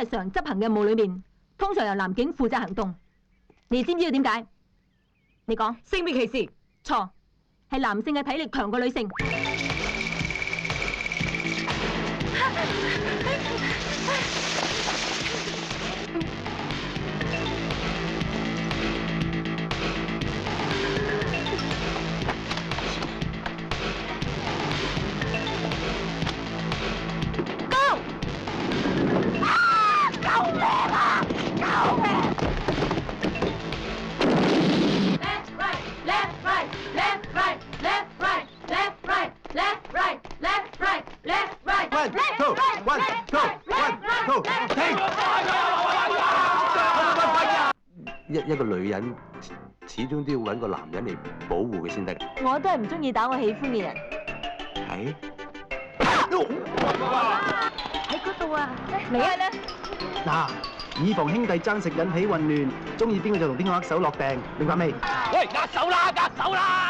日常執行嘅務裏面，通常由男警負責行動。你知唔知道點解？你講。性別歧視？錯，係男性嘅體力強過女性。一個女人始終都要揾個男人嚟保護佢先得。我都係唔中意打我喜歡嘅人。係？喺嗰度啊！嚟啊！嗱，以防兄弟爭食引起混亂，中意邊個就同邊個握手落訂，明白未？喂，握手啦，握手啦！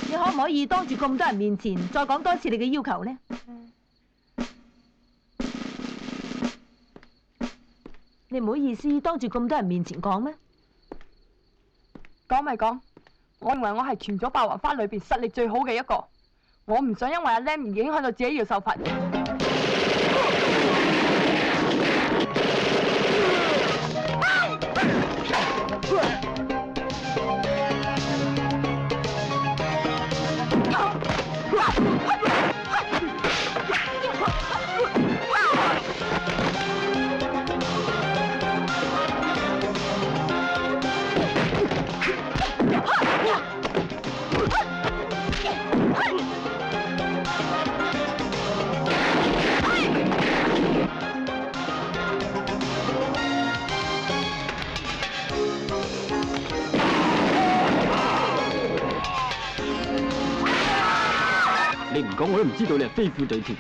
你可唔可以當住咁多人面前再講多次你嘅要求呢？你唔好意思當住咁多人面前講咩？講咪講，我認為我係全咗霸王花裏邊實力最好嘅一個，我唔想因為阿 Lam 而影響到自己要受罰。你唔講我都唔知道你係飛虎隊添。